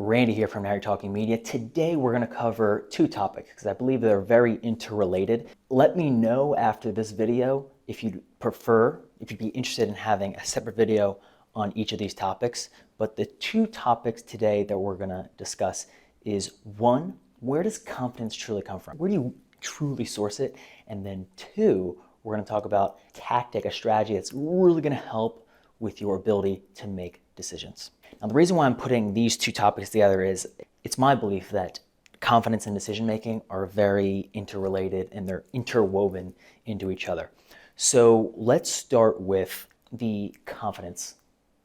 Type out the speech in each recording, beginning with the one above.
Randy here from Now You're Talking Media. Today we're going to cover two topics because I believe they're very interrelated. Let me know after this video if you'd be interested in having a separate video on each of these topics. But the two topics today that we're going to discuss is one, where does confidence truly come from? Where do you truly source it? And then two, we're going to talk about a strategy that's really going to help with your ability to make decisions. Now, the reason why I'm putting these two topics together is it's my belief that confidence and decision making are very interrelated and they're interwoven into each other. So let's start with the confidence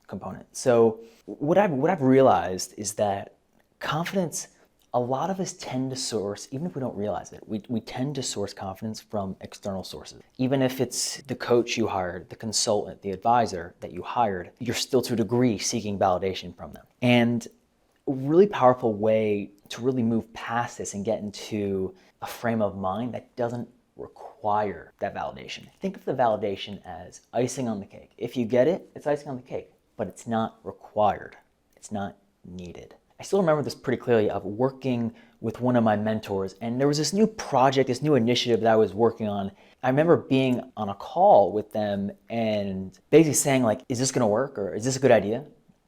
component. So what I've realized is that confidence, a lot of us tend to source, even if we don't realize it, we tend to source confidence from external sources. Even if it's the coach you hired, the consultant, the advisor that you hired, you're still to a degree seeking validation from them. And a really powerful way to really move past this and get into a frame of mind that doesn't require that validation. Think of the validation as icing on the cake. If you get it, it's icing on the cake, but it's not required. It's not needed. I still remember this pretty clearly of working with one of my mentors, and there was this new project, this new initiative that I was working on. I remember being on a call with them and basically saying like, is this gonna work, or is this a good idea?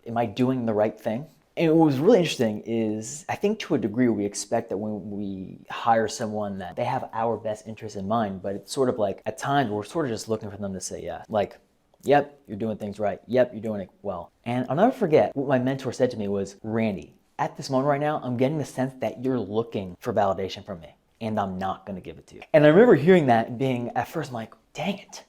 Am I doing the right thing? And what was really interesting is I think to a degree we expect that when we hire someone that they have our best interests in mind, but it's sort of like at times we're sort of just looking for them to say yeah. Like, yep, you're doing things right. Yep, you're doing it well. And I'll never forget what my mentor said to me was, Randy, at this moment right now, I'm getting the sense that you're looking for validation from me, and I'm not gonna give it to you. And I remember hearing that and being, at first, I'm like, dang it.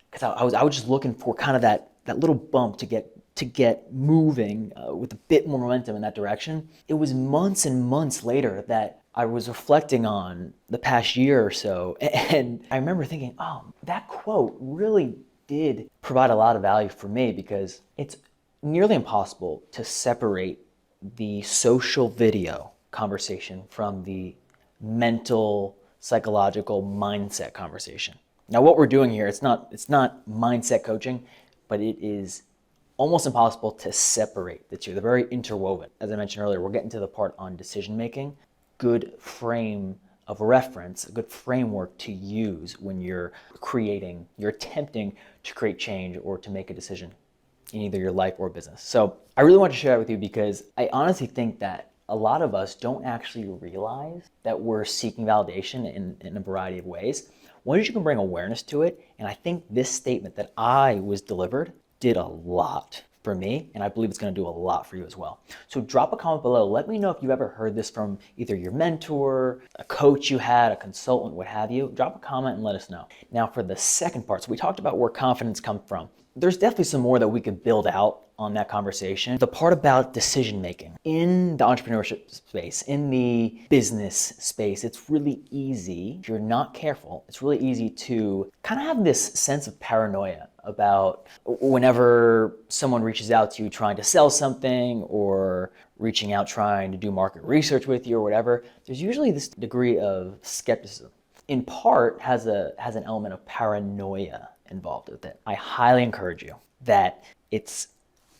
Because I was just looking for kind of that little bump to get moving with a bit more momentum in that direction. It was months and months later that I was reflecting on the past year or so, and I remember thinking, oh, that quote really did provide a lot of value for me, because it's nearly impossible to separate the social video conversation from the mental, psychological mindset conversation. Now, what we're doing here, it's not mindset coaching, but it is almost impossible to separate the two. They're very interwoven. As I mentioned earlier, we're getting to the part on decision making. Good frame of reference, a good framework to use when you're attempting to create change or to make a decision in either your life or business. So I really want to share that with you because I honestly think that a lot of us don't actually realize that we're seeking validation in a variety of ways. Once you can bring awareness to it, and I think this statement that I was delivered did a lot for me, and I believe it's going to do a lot for you as well. So drop a comment below. Let me know if you've ever heard this from either your mentor, a coach you had, a consultant, what have you. Drop a comment and let us know. Now for the second part, so we talked about where confidence comes from. There's definitely some more that we could build out on that conversation. The part about decision making in the entrepreneurship space, in the business space, it's really easy, if you're not careful, it's really easy to kind of have this sense of paranoia about whenever someone reaches out to you trying to sell something or reaching out trying to do market research with you or whatever, there's usually this degree of skepticism. In part has an element of paranoia involved with it. I highly encourage you that it's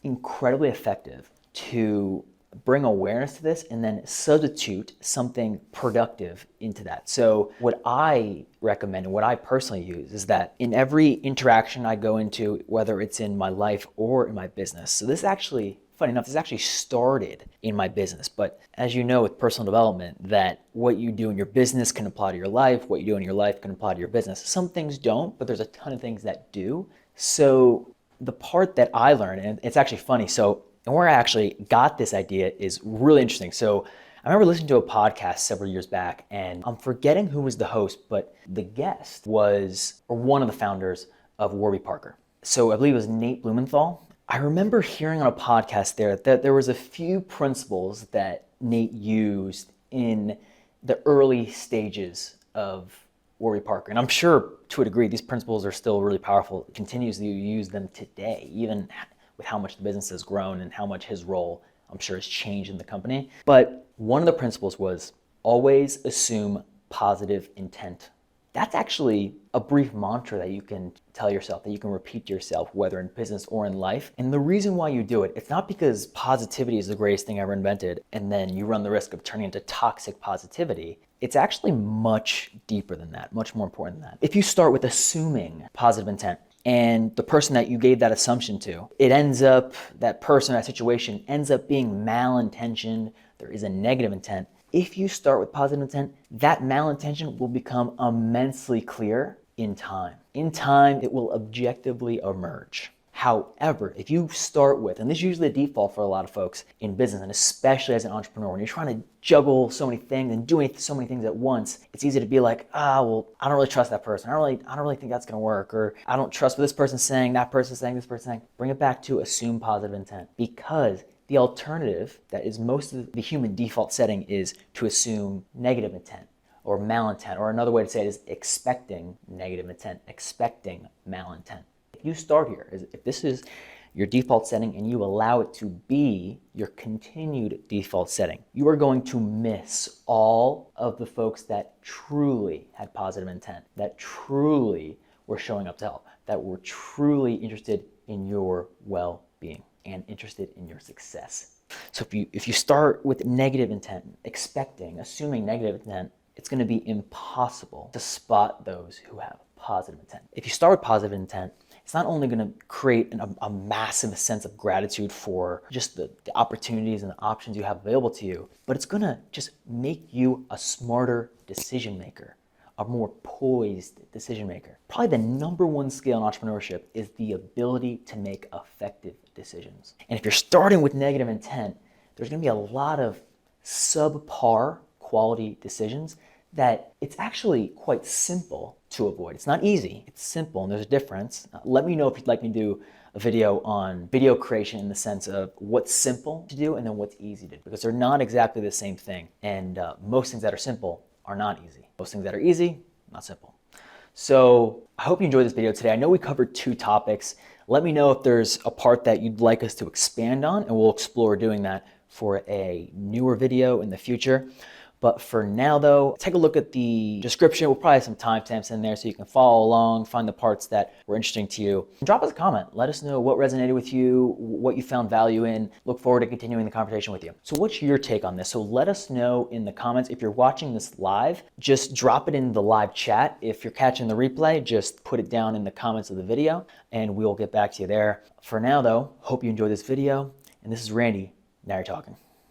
incredibly effective to bring awareness to this and then substitute something productive into that. So what I recommend and what I personally use is that in every interaction I go into, whether it's in my life or in my business, so this actually, funny enough, this actually started in my business, but as you know with personal development, that what you do in your business can apply to your life, what you do in your life can apply to your business. Some things don't, but there's a ton of things that do. So the part that I learned, and it's actually funny, and where I actually got this idea is really interesting. So I remember listening to a podcast several years back, and I'm forgetting who was the host, but the guest was one of the founders of Warby Parker. So I believe it was Nate Blumenthal. I remember hearing on a podcast there that there was a few principles that Nate used in the early stages of Warby Parker. And I'm sure to a degree, these principles are still really powerful. He continues to use them today, even with how much the business has grown and how much his role, I'm sure, has changed in the company. But one of the principles was always assume positive intent That's actually a brief mantra that you can tell yourself, that you can repeat to yourself, whether in business or in life. And the reason why you do it, it's not because positivity is the greatest thing ever invented and then you run the risk of turning into toxic positivity. It's actually much deeper than that, much more important than that. If you start with assuming positive intent, and the person that you gave that assumption to, that person, that situation ends up being malintentioned, there is a negative intent. If you start with positive intent, that malintention will become immensely clear in time. In time, it will objectively emerge. However, if you start with, and this is usually a default for a lot of folks in business, and especially as an entrepreneur, when you're trying to juggle so many things and doing so many things at once, it's easy to be like, well, I don't really trust that person. I don't really think that's gonna work, or I don't trust what this person's saying, that person's saying, this person's saying. Bring it back to assume positive intent, because the alternative that is most of the human default setting is to assume negative intent or malintent, or another way to say it is expecting negative intent, expecting malintent. If you start here, if this is your default setting and you allow it to be your continued default setting, you are going to miss all of the folks that truly had positive intent, that truly were showing up to help, that were truly interested in your well-being and interested in your success. So if you start with negative intent, assuming negative intent, it's going to be impossible to spot those who have positive intent. If you start with positive intent, it's not only going to create a massive sense of gratitude for just the opportunities and the options you have available to you, but it's going to just make you a smarter decision maker, a more poised decision maker. Probably the number one skill in entrepreneurship is the ability to make effective decisions. And if you're starting with negative intent, there's going to be a lot of subpar quality decisions that it's actually quite simple to avoid. It's not easy, it's simple, and there's a difference. Let me know if you'd like me to do a video on video creation in the sense of what's simple to do and then what's easy to do, because they're not exactly the same thing. And most things that are simple are not easy. Most things that are easy, not simple. So I hope you enjoyed this video today. I know we covered two topics. Let me know if there's a part that you'd like us to expand on, and we'll explore doing that for a newer video in the future. But for now though, take a look at the description. We'll probably have some timestamps in there so you can follow along, find the parts that were interesting to you. And drop us a comment. Let us know what resonated with you, what you found value in. Look forward to continuing the conversation with you. So what's your take on this? So let us know in the comments. If you're watching this live, just drop it in the live chat. If you're catching the replay, just put it down in the comments of the video and we'll get back to you there. For now though, hope you enjoyed this video. And this is Randy. Now you're talking.